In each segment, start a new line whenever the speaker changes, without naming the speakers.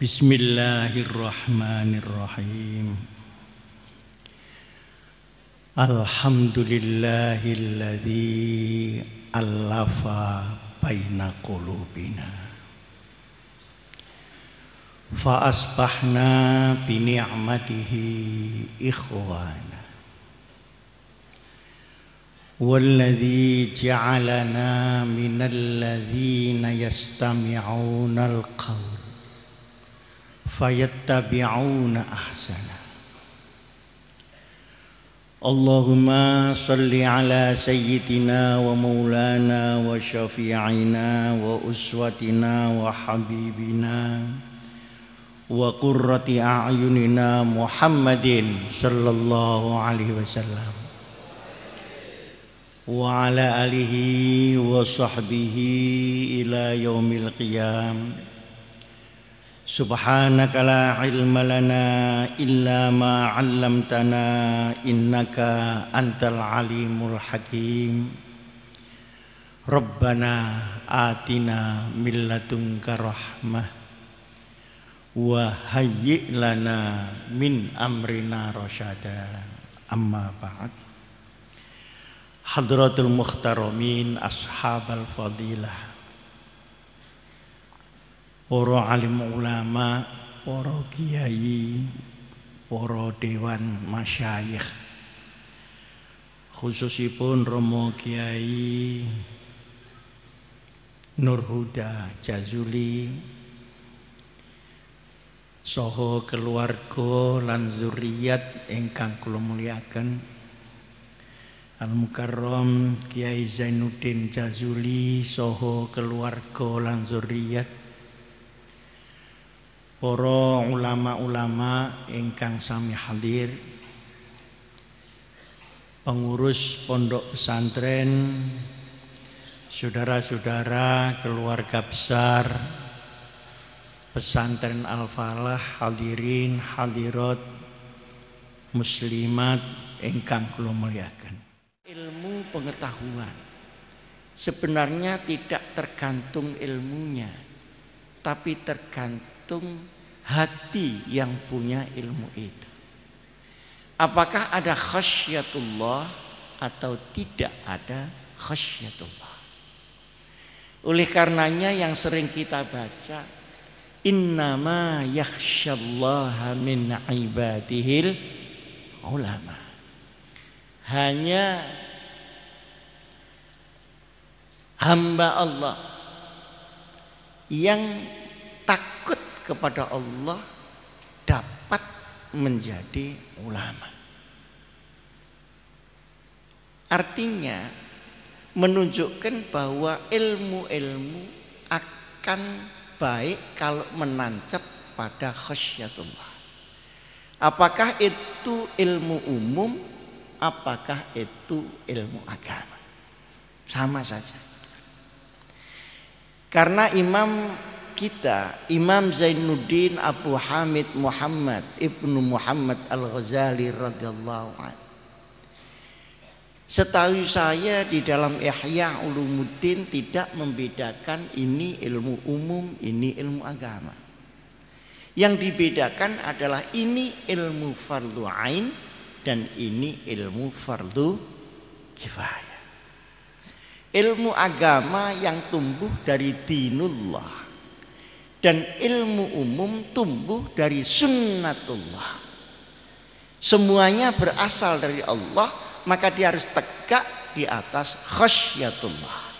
Bismillahirrahmanirrahim. Alhamdulillahilladzi allafa baina qulubina fa asbahna bi ni'matihi ikhwana walladzi ja'alana minal ladzina yastami'una al-qawl fayattabi'una ahsana. Allahumma salli ala sayyidina wa maulana wa syafi'ina wa uswatina wa habibina wa qurrati a'yunina Muhammadin sallallahu alaihi wasallam wa ala alihi wa sahbihi ila yaumil qiyam. Subhanaka la ilma lana illa ma 'allamtana innaka antal alimul hakim. Rabbana atina min ladunka rahmah wa hayyi' lana min amrina rasyada. Amma ba'd. Hadratul muhtaramin ashabal fadilah, para alim ulama, para kiai, para dewan masyayikh, khususipun Romo Kiai Nur Huda Jazuli saha keluarga lan zuriat ingkang kula mulyakaken, Al-Mukarram Kiai Zainuddin Jazuli saha keluarga lan zuriat, para ulama-ulama ingkang sami hadir, pengurus pondok pesantren, saudara-saudara keluarga besar pesantren Al-Falah, hadirin hadirat muslimat ingkang kula mulyakaken. Ilmu pengetahuan sebenarnya tidak tergantung ilmunya, tapi tergantung hati yang punya ilmu itu. Apakah ada khasyatullah atau tidak ada khasyatullah? Oleh karenanya yang sering kita baca, innama yakhsyallaha min ibadihil ulama. Hanya hamba Allah yang takut kepada Allah dapat menjadi ulama. Artinya menunjukkan bahwa ilmu-ilmu akan baik kalau menancap pada khasyatullah. Apakah itu ilmu umum, apakah itu ilmu agama, sama saja. Karena imam kita, Imam Zainuddin Abu Hamid Muhammad Ibnu Muhammad Al-Ghazali radhiyallahu anhu, setahu saya di dalam Ihya Ulumuddin tidak membedakan ini ilmu umum, ini ilmu agama. Yang dibedakan adalah ini ilmu fardu ain dan ini ilmu fardu kifayah. Ilmu agama yang tumbuh dari dinullah dan ilmu umum tumbuh dari sunnatullah. Semuanya berasal dari Allah, maka dia harus tegak di atas khasyatullah.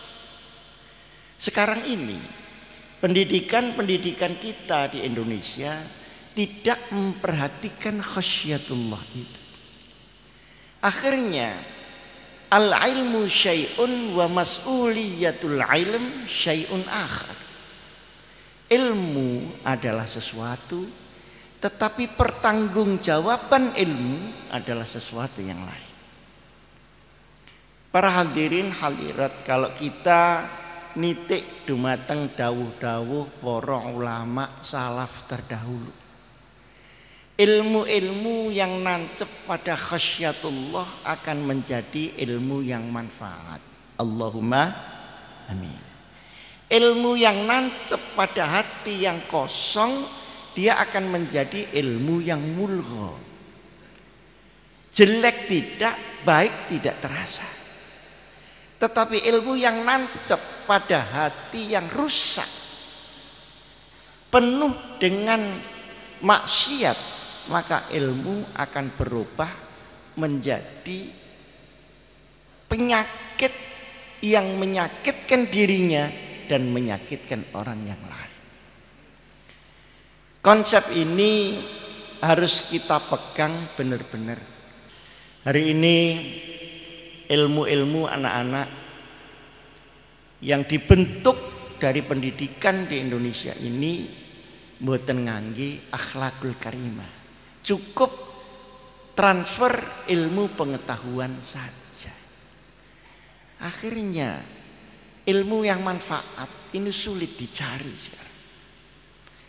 Sekarang ini pendidikan kita di Indonesia tidak memperhatikan khasyatullah itu. Akhirnya al-ilmu syai'un wa mas'uliyatul ilm syai'un akhar. Ilmu adalah sesuatu, tetapi pertanggungjawaban ilmu adalah sesuatu yang lain. Para hadirin hadirat, kalau kita nitik dumateng dawuh-dawuh para ulama salaf terdahulu, ilmu-ilmu yang nancep pada khasyatullah akan menjadi ilmu yang manfaat. Allahumma amin. Ilmu yang nancep pada hati yang kosong dia akan menjadi ilmu yang mulgha. Jelek tidak, baik tidak terasa. Tetapi ilmu yang nancep pada hati yang rusak, penuh dengan maksiat, maka ilmu akan berubah menjadi penyakit yang menyakitkan dirinya dan menyakitkan orang yang lain. Konsep ini harus kita pegang benar-benar. Hari ini ilmu-ilmu anak-anak yang dibentuk dari pendidikan di Indonesia ini mboten ngangge akhlakul karimah. Cukup transfer ilmu pengetahuan saja. Akhirnya ilmu yang manfaat ini sulit dicari sekarang.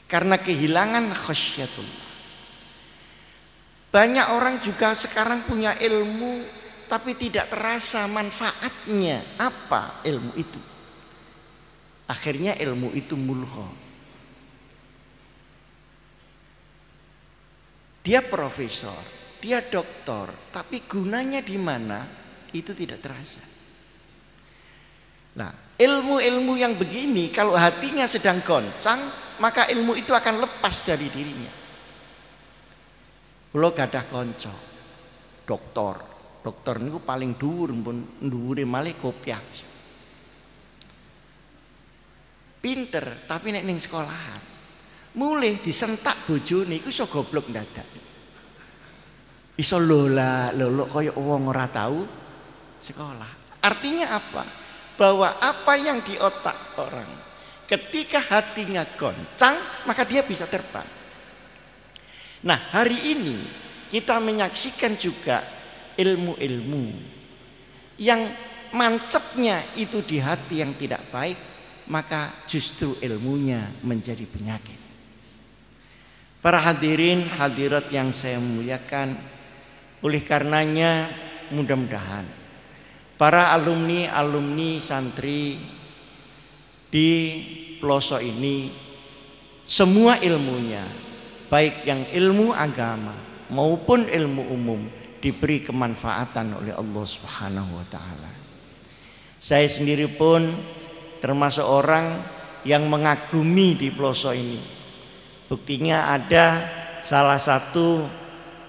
Karena kehilangan khasyatullah. Banyak orang juga sekarang punya ilmu tapi tidak terasa manfaatnya. Apa ilmu itu? Akhirnya ilmu itu mulgha. Dia profesor, dia doktor, tapi gunanya di mana? Itu tidak terasa. Nah, ilmu-ilmu yang begini kalau hatinya sedang goncang, maka ilmu itu akan lepas dari dirinya. Kalau gadah konco, doktor niku paling dhuwur pun dhuwure malih kopiah. Pinter tapi nek ning sekolahan mulih disentak bojone iku iso goblok dadak. Iso lola kaya wong ora tahu sekolah. Artinya apa? Bahwa apa yang di otak orang ketika hatinya goncang maka dia bisa terbang. Nah, hari ini kita menyaksikan juga ilmu-ilmu yang mancepnya itu di hati yang tidak baik, maka justru ilmunya menjadi penyakit. Para hadirin hadirat yang saya muliakan, oleh karenanya mudah-mudahan para alumni santri di pelosok ini semua ilmunya, baik yang ilmu agama maupun ilmu umum, diberi kemanfaatan oleh Allah Subhanahu wa taala. Saya sendiri pun termasuk orang yang mengagumi di pelosok ini. Buktinya ada salah satu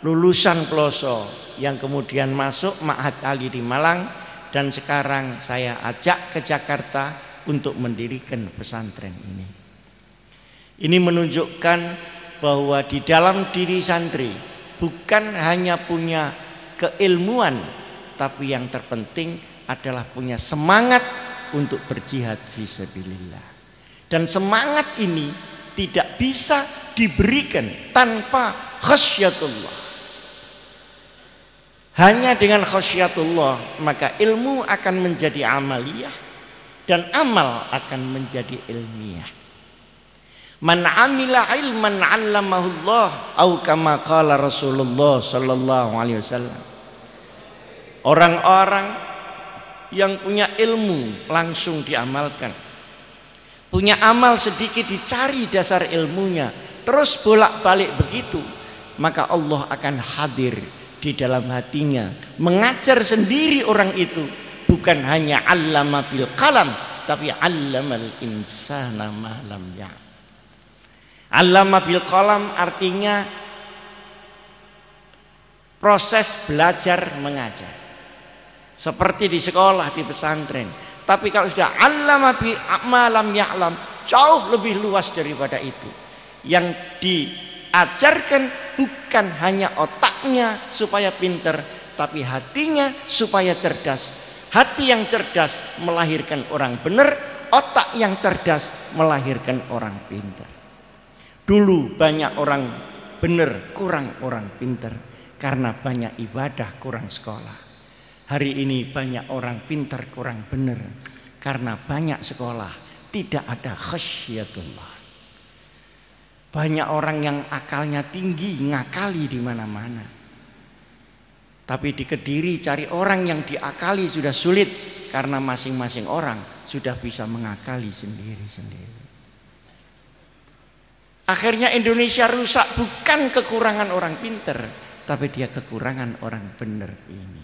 lulusan pelosok yang kemudian masuk Ma'had Ali di Malang dan sekarang saya ajak ke Jakarta untuk mendirikan pesantren ini. Ini menunjukkan bahwa di dalam diri santri bukan hanya punya keilmuan, tapi yang terpenting adalah punya semangat untuk berjihad fisabilillah. Dan semangat ini tidak bisa diberikan tanpa khasyatullah. Hanya dengan khasyatullah maka ilmu akan menjadi amaliyah dan amal akan menjadi ilmiah. Man amila ilman 'allamahullah au kama qala Rasulullah sallallahu alaihi wasallam. Orang-orang yang punya ilmu langsung diamalkan. Punya amal sedikit dicari dasar ilmunya, terus bolak-balik begitu, maka Allah akan hadir di dalam hatinya, mengajar sendiri orang itu, bukan hanya 'allama bil qalam, tapi 'allamal insana ma lam ya'lam. 'Allama bil qalam artinya proses belajar mengajar. Seperti di sekolah, di pesantren. Tapi kalau sudah 'allama bi ma lam ya'lam, jauh lebih luas daripada itu. Yang diajarkan bukan hanya otaknya supaya pinter, tapi hatinya supaya cerdas. Hati yang cerdas melahirkan orang benar, otak yang cerdas melahirkan orang pintar. Dulu banyak orang benar kurang orang pintar karena banyak ibadah kurang sekolah. Hari ini banyak orang pintar kurang benar karena banyak sekolah tidak ada khasyatullah. Banyak orang yang akalnya tinggi ngakali di mana-mana. Tapi di Kediri cari orang yang diakali sudah sulit karena masing-masing orang sudah bisa mengakali sendiri-sendiri. Akhirnya Indonesia rusak bukan kekurangan orang pinter, tapi dia kekurangan orang benar ini.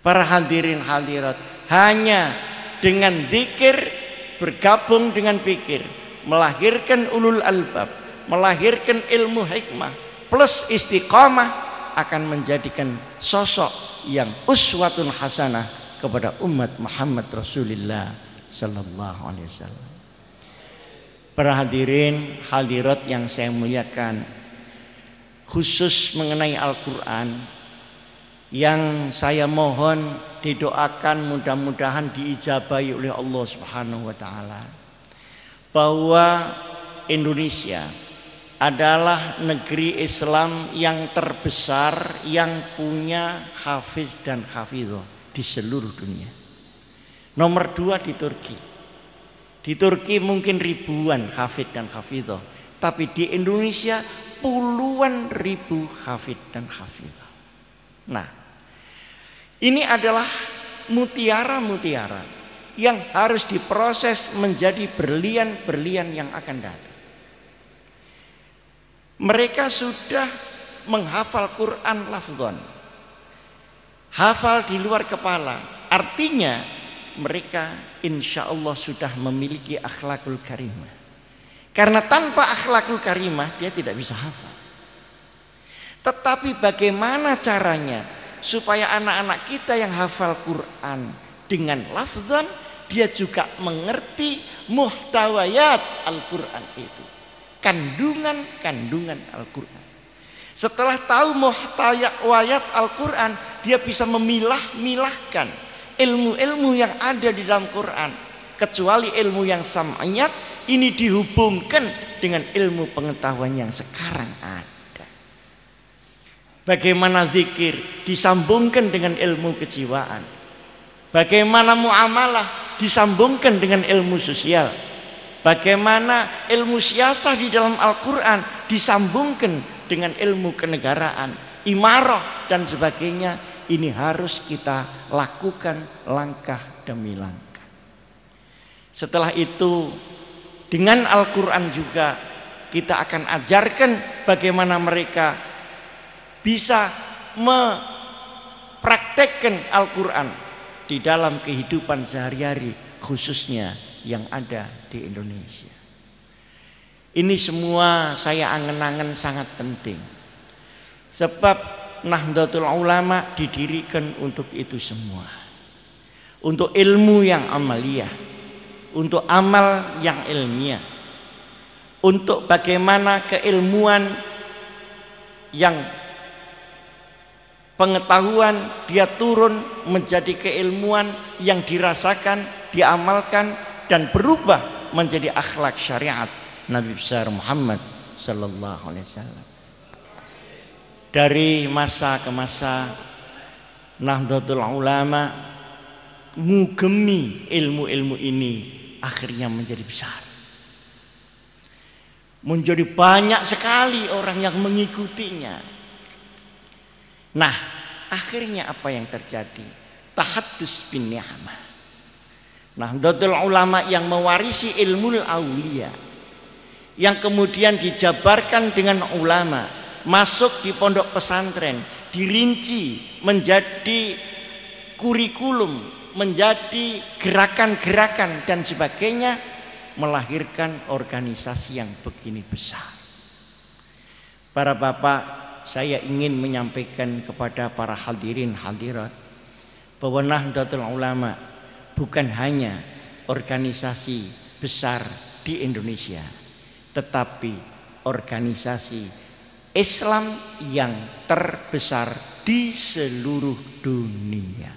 Para hadirin hadirat, hanya dengan zikir bergabung dengan pikir, melahirkan ulul albab, melahirkan ilmu hikmah plus istiqamah akan menjadikan sosok yang uswatun hasanah kepada umat Muhammad Rasulullah sallallahu alaihi wasallam. Para hadirin hadirat yang saya muliakan, khusus mengenai Al-Quran yang saya mohon didoakan mudah-mudahan diijabahi oleh Allah Subhanahu wa taala, bahwa Indonesia adalah negeri Islam yang terbesar yang punya hafiz dan hafidhah di seluruh dunia. Nomor 2 di Turki. Di Turki mungkin ribuan hafiz dan hafidhah, tapi di Indonesia puluhan ribu hafiz dan hafizah. Nah, ini adalah mutiara-mutiara yang harus diproses menjadi berlian-berlian yang akan datang. Mereka sudah menghafal Quran lafzan, hafal di luar kepala. Artinya mereka insya Allah sudah memiliki akhlakul karimah. Karena tanpa akhlakul karimah dia tidak bisa hafal. Tetapi bagaimana caranya supaya anak-anak kita yang hafal Quran dengan lafzan, dia juga mengerti muhtawayat Al-Quran itu, kandungan-kandungan Al-Quran. Setelah tahu muhtawayat Al-Quran, dia bisa memilah-milahkan ilmu-ilmu yang ada di dalam Quran. Kecuali ilmu yang sam'iyat, ini dihubungkan dengan ilmu pengetahuan yang sekarang ada. Bagaimana zikir disambungkan dengan ilmu kejiwaan. Bagaimana muamalah disambungkan dengan ilmu sosial. Bagaimana ilmu siasah di dalam Al-Quran disambungkan dengan ilmu kenegaraan, imarah dan sebagainya. Ini harus kita lakukan langkah demi langkah. Setelah itu dengan Al-Quran juga kita akan ajarkan bagaimana mereka bisa mempraktekkan Al-Quran di dalam kehidupan sehari-hari, khususnya yang ada di Indonesia. Ini semua saya angen-angen sangat penting. Sebab Nahdlatul Ulama didirikan untuk itu semua. Untuk ilmu yang amaliyah, untuk amal yang ilmiah, untuk bagaimana keilmuan yang pengetahuan dia turun menjadi keilmuan yang dirasakan, diamalkan dan berubah menjadi akhlak syariat Nabi besar Muhammad sallallahu alaihi wasallam. Dari masa ke masa Nahdlatul Ulama ngugemi ilmu-ilmu ini akhirnya menjadi besar. Menjadi banyak sekali orang yang mengikutinya. Nah, akhirnya apa yang terjadi? Tahaddus bin ni'mah. Nahdlatul Ulama yang mewarisi ilmu aulia, yang kemudian dijabarkan dengan ulama, masuk di pondok pesantren, dirinci menjadi kurikulum, menjadi gerakan-gerakan dan sebagainya, melahirkan organisasi yang begini besar. Para bapak, saya ingin menyampaikan kepada para hadirin hadirat bahwa Nahdlatul Ulama bukan hanya organisasi besar di Indonesia, tetapi organisasi Islam yang terbesar di seluruh dunia.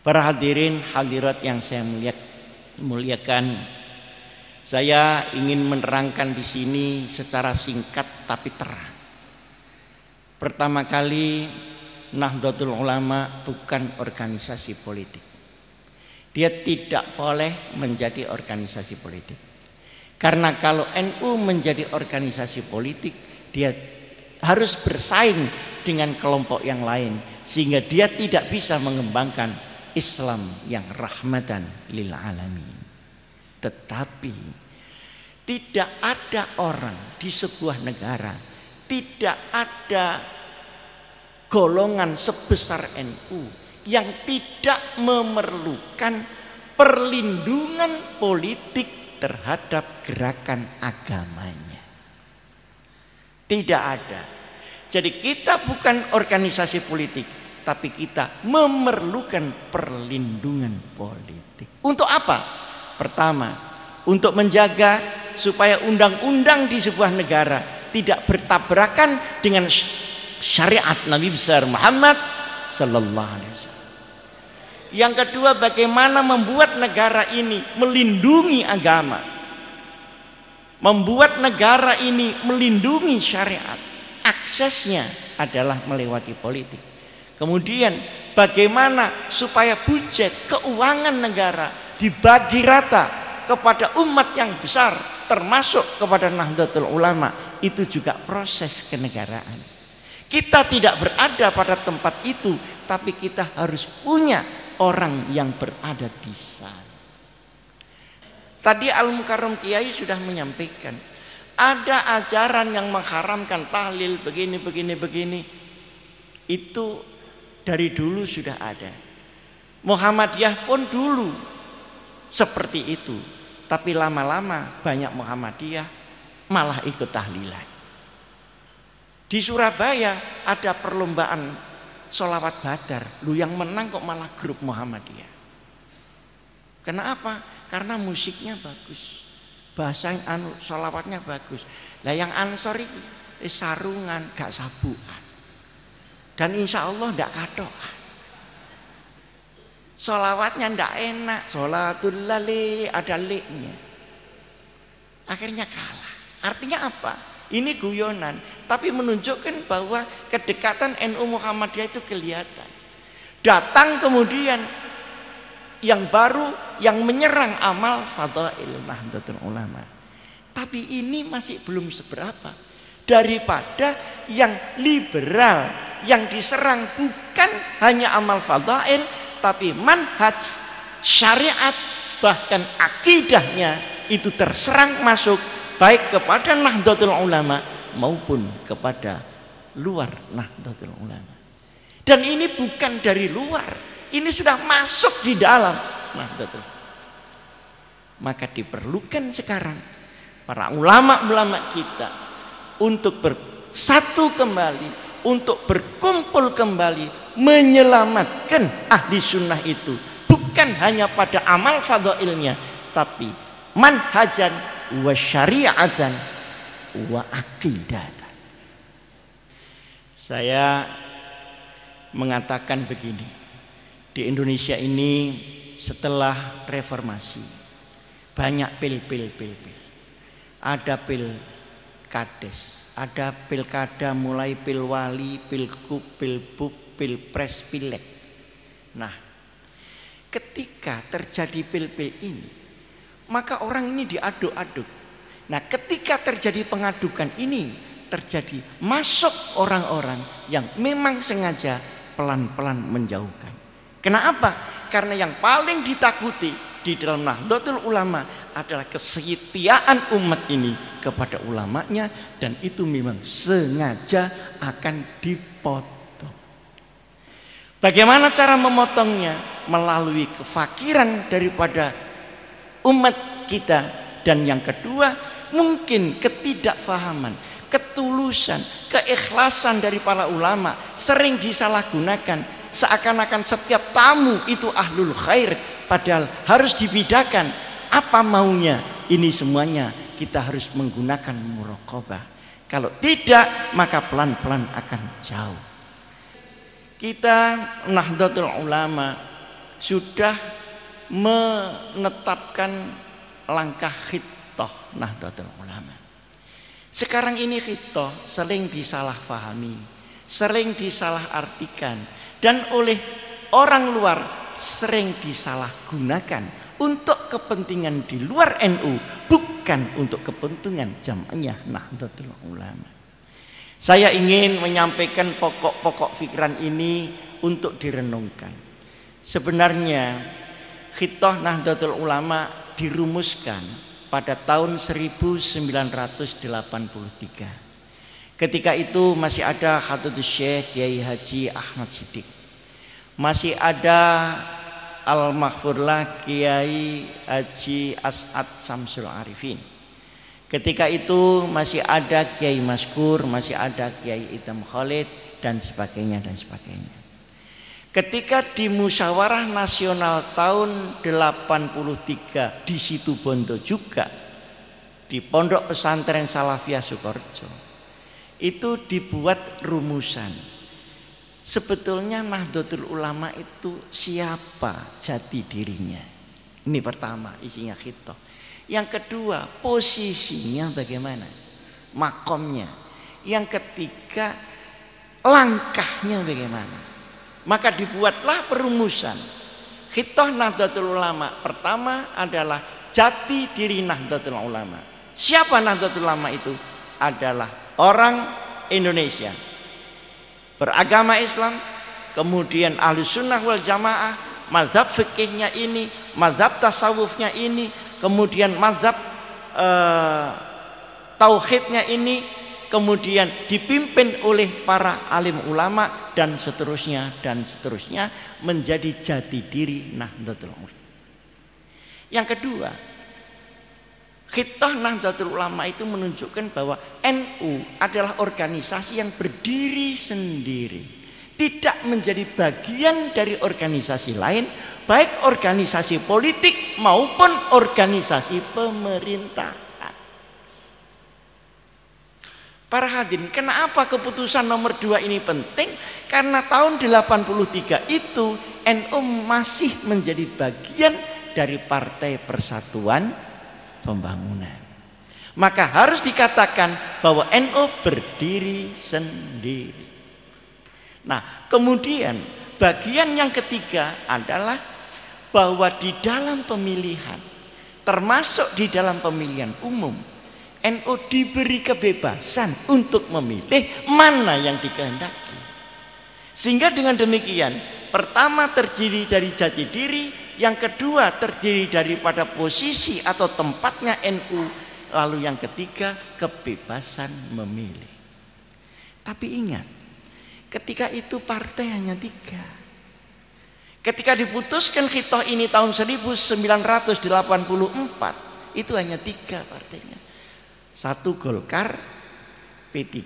Para hadirin hadirat yang saya muliakan, saya ingin menerangkan di sini secara singkat tapi terang. Pertama kali, Nahdlatul Ulama bukan organisasi politik. Dia tidak boleh menjadi organisasi politik. Karena kalau NU menjadi organisasi politik, dia harus bersaing dengan kelompok yang lain, sehingga dia tidak bisa mengembangkan Islam yang rahmatan lil alamin. Tetapi Tidak ada orang di sebuah negara, tidak ada golongan sebesar NU yang tidak memerlukan perlindungan politik terhadap gerakan agamanya. Tidak ada. Jadi kita bukan organisasi politik, tapi kita memerlukan perlindungan politik. Untuk apa? Pertama, untuk menjaga supaya undang-undang di sebuah negara tidak bertabrakan dengan syariat Nabi besar Muhammad sallallahu alaihi wasallam. Yang kedua, bagaimana membuat negara ini melindungi agama, membuat negara ini melindungi syariat. Aksesnya adalah melewati politik. Kemudian bagaimana supaya budget keuangan negara dibagi rata kepada umat yang besar, termasuk kepada Nahdlatul Ulama. Itu juga proses kenegaraan. Kita tidak berada pada tempat itu, tapi kita harus punya orang yang berada di sana. Tadi Al-Mukarram Kiai sudah menyampaikan, ada ajaran yang mengharamkan tahlil begini. Itu dari dulu sudah ada. Muhammadiyah pun dulu seperti itu. Tapi lama-lama banyak Muhammadiyah malah ikut tahlilan. Di Surabaya ada perlombaan sholawat badar. Lu yang menang kok malah grup Muhammadiyah. Kenapa? Karena musiknya bagus, bahasa sholawatnya bagus. Lah yang Ansor itu sarungan gak sabuan, dan insya Allah gak katoan. Sholawatnya ndak enak, sholatul lali ada leknya. Akhirnya kalah. Artinya apa? Ini guyonan, tapi menunjukkan bahwa kedekatan NU Muhammadiyah itu kelihatan. Datang kemudian yang baru yang menyerang amal fadail Nahdlatul Ulama. Tapi ini masih belum seberapa daripada yang liberal, yang diserang bukan hanya amal fadail, tapi manhaj, syariat, bahkan akidahnya itu terserang masuk baik kepada Nahdlatul Ulama maupun kepada luar Nahdlatul Ulama. Dan ini bukan dari luar, ini sudah masuk di dalam Nahdlatul. Maka diperlukan sekarang para ulama-ulama kita untuk bersatu kembali, untuk berkumpul kembali, menyelamatkan ahli sunnah itu bukan hanya pada amal fadailnya, tapi manhajan wa syari'atan wa aqidatan. Saya mengatakan begini, di Indonesia ini setelah reformasi banyak pil. Ada pil kades, ada pilkada, mulai pil wali, pilkub, pilbub, pilpres, pileg. Nah, ketika terjadi pil-pil ini, maka orang ini diaduk-aduk. Nah, ketika terjadi pengadukan ini, terjadi masuk orang-orang yang memang sengaja pelan-pelan menjauhkan. Kenapa? Karena yang paling ditakuti di dalam Nahdlatul Ulama adalah kesetiaan umat ini kepada ulamanya, dan itu memang sengaja akan dipotong. Bagaimana cara memotongnya? Melalui kefakiran daripada umat kita, dan yang kedua mungkin ketidakfahaman, ketulusan, keikhlasan dari para ulama sering disalahgunakan, seakan-akan setiap tamu itu ahlul khair, padahal harus dibedakan apa maunya. Ini semuanya kita harus menggunakan muraqabah. Kalau tidak, maka pelan-pelan akan jauh. Kita Nahdlatul Ulama sudah menetapkan langkah khittah Nahdlatul Ulama. Sekarang ini khittah sering disalahpahami, sering disalahartikan, dan oleh orang luar sering disalahgunakan untuk kepentingan di luar NU, bukan untuk kepentingan jamaah Nahdlatul Ulama. Saya ingin menyampaikan pokok-pokok pikiran ini untuk direnungkan. Sebenarnya khittah Nahdlatul Ulama dirumuskan pada tahun 1983. Ketika itu masih ada Khatibus Syekh Kiai Haji Ahmad Siddiq, masih ada Al-Maghfurlah Kiai Haji As'ad Samsul Arifin. Ketika itu masih ada Kiai Maskur, masih ada Kiai Idham Khalid dan sebagainya dan sebagainya. Ketika di Musyawarah Nasional tahun 83 di Situbondo juga, di Pondok Pesantren Salafiyah Sukorejo, itu dibuat rumusan. Sebetulnya Nahdlatul Ulama itu siapa jati dirinya? Ini pertama, isinya khitoh. Yang kedua, posisinya bagaimana? Makomnya. Yang ketiga, langkahnya bagaimana? Maka dibuatlah perumusan. Khitoh Nahdlatul Ulama pertama adalah jati diri Nahdlatul Ulama. Siapa Nahdlatul Ulama itu? Adalah orang Indonesia, beragama Islam, kemudian ahli sunnah wal jamaah, mazhab fikihnya ini, mazhab tasawufnya ini, kemudian mazhab tauhidnya ini, kemudian dipimpin oleh para alim ulama dan seterusnya menjadi jati diri Nahdlatul Ulama. Yang kedua, khitoh Nahdlatul Ulama itu menunjukkan bahwa NU adalah organisasi yang berdiri sendiri, tidak menjadi bagian dari organisasi lain, baik organisasi politik maupun organisasi pemerintah. Para hadirin, kenapa keputusan nomor 2 ini penting? Karena tahun 83 itu NU masih menjadi bagian dari Partai Persatuan Pembangunan. Maka harus dikatakan bahwa NU berdiri sendiri. Nah, kemudian bagian yang ketiga adalah bahwa di dalam pemilihan, termasuk di dalam pemilihan umum, NU diberi kebebasan untuk memilih mana yang dikehendaki. Sehingga dengan demikian, pertama terdiri dari jati diri, yang kedua terdiri daripada posisi atau tempatnya NU, lalu yang ketiga kebebasan memilih. Tapi ingat, ketika itu partai hanya 3. Ketika diputuskan khitoh ini tahun 1984, itu hanya 3 partainya. 1 Golkar, P3,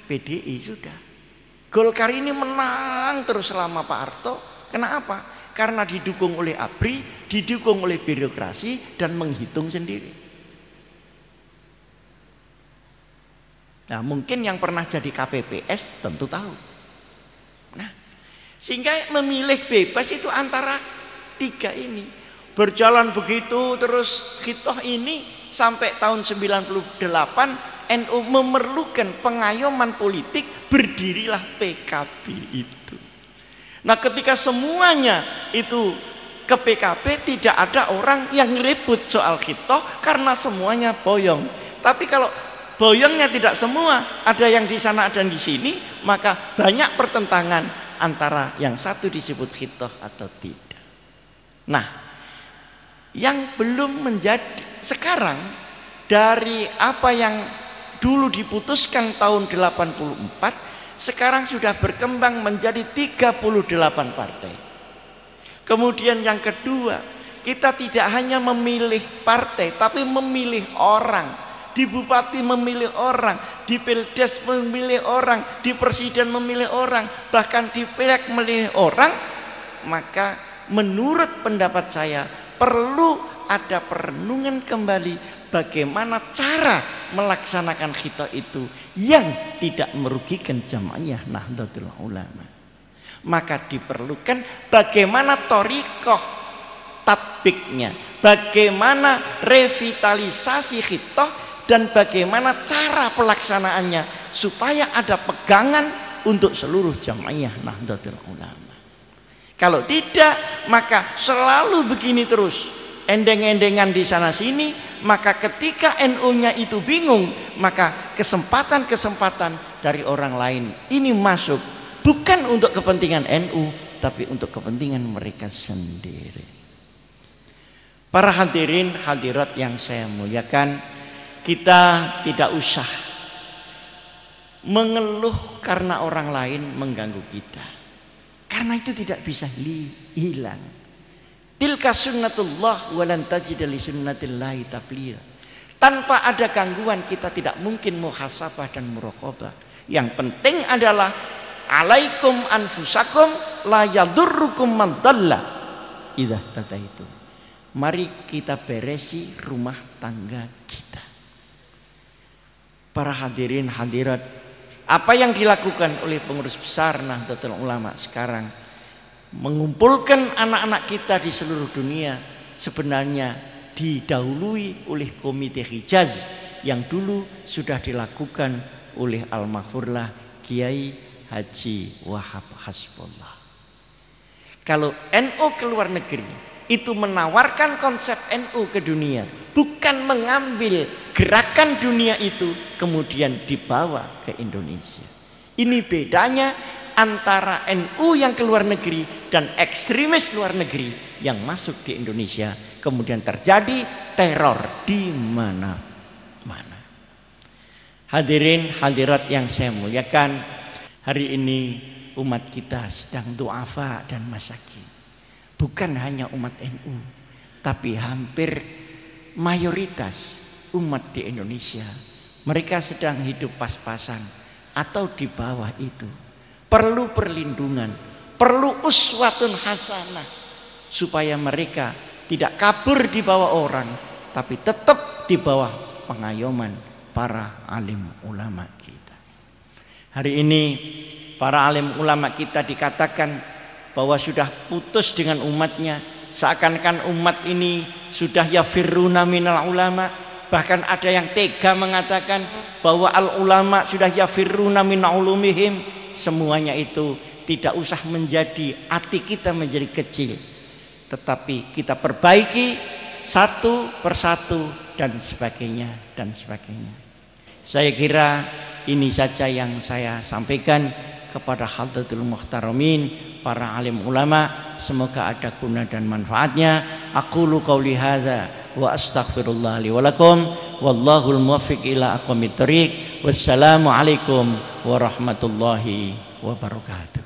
PDI, sudah. Golkar ini menang terus selama Pak Harto. Kenapa? Karena didukung oleh ABRI, didukung oleh birokrasi dan menghitung sendiri. Nah, mungkin yang pernah jadi KPPS tentu tahu. Nah, sehingga memilih bebas itu antara 3 ini. Berjalan begitu terus khitoh ini sampai tahun 98 NU memerlukan pengayoman politik, berdirilah PKB itu. Nah, ketika semuanya itu ke PKB, tidak ada orang yang ribut soal khitoh karena semuanya boyong. Tapi kalau boyongnya tidak semua, ada yang di sana ada yang di sini, maka banyak pertentangan antara yang satu disebut khitoh atau tidak. Nah, yang belum menjadi sekarang dari apa yang dulu diputuskan tahun 84, sekarang sudah berkembang menjadi 38 partai. Kemudian yang kedua, kita tidak hanya memilih partai tapi memilih orang. Di bupati memilih orang, di pildes memilih orang, di presiden memilih orang, bahkan di pileg memilih orang. Maka menurut pendapat saya perlu ada perenungan kembali bagaimana cara melaksanakan khitoh itu yang tidak merugikan jamaah Nahdlatul Ulama. Maka diperlukan bagaimana thoriqoh tatbiknya, bagaimana revitalisasi khitoh, dan bagaimana cara pelaksanaannya supaya ada pegangan untuk seluruh jamaah Nahdlatul Ulama. Kalau tidak, maka selalu begini terus, endeng-endengan di sana sini. Maka ketika NU-nya itu bingung, maka kesempatan-kesempatan dari orang lain ini masuk, bukan untuk kepentingan NU tapi untuk kepentingan mereka sendiri. Para hadirin hadirat yang saya muliakan, kita tidak usah mengeluh karena orang lain mengganggu kita, karena itu tidak bisa hilang. Tilka sunnatullah walan tajida li sunnatillahi tabdila. Tanpa ada gangguan kita tidak mungkin muhasabah dan muraqabah. Yang penting adalah alaikum anfusakum la yadurrukum man dhalla idza tadaitum. Mari kita beresi rumah tangga kita. Para hadirin hadirat, apa yang dilakukan oleh pengurus besar Nahdlatul Ulama sekarang mengumpulkan anak-anak kita di seluruh dunia sebenarnya didahului oleh Komite Hijaz yang dulu sudah dilakukan oleh Al-Maghfurlah Kiai Haji Wahab Hasbullah. Kalau NU ke luar negeri itu menawarkan konsep NU ke dunia, bukan mengambil gerakan dunia itu kemudian dibawa ke Indonesia. Ini bedanya antara NU yang ke luar negeri dan ekstremis luar negeri yang masuk di Indonesia, kemudian terjadi teror di mana-mana. Hadirin hadirat yang saya muliakan, hari ini umat kita sedang du'afa dan masakin. Bukan hanya umat NU, tapi hampir mayoritas umat di Indonesia, mereka sedang hidup pas-pasan atau di bawah itu. Perlu perlindungan, perlu uswatun hasanah, supaya mereka tidak kabur di bawah orang, tapi tetap di bawah pengayoman para alim ulama kita. Hari ini para alim ulama kita dikatakan bahwa sudah putus dengan umatnya, seakan-akan umat ini sudah yafirruna minal ulama. Bahkan ada yang tega mengatakan bahwa al ulama sudah yafirruna min ulumihim. Semuanya itu tidak usah menjadi hati kita menjadi kecil, tetapi kita perbaiki satu persatu dan sebagainya dan sebagainya. Saya kira ini saja yang saya sampaikan kepada hadratul muhtaramin para alim ulama. Semoga ada guna dan manfaatnya. Aqulu qauli hadza wa astaghfirullah li wa lakum wallahul muwaffiq ila aqwamit thoriq. Wassalamu alaikum warahmatullahi wabarakatuh.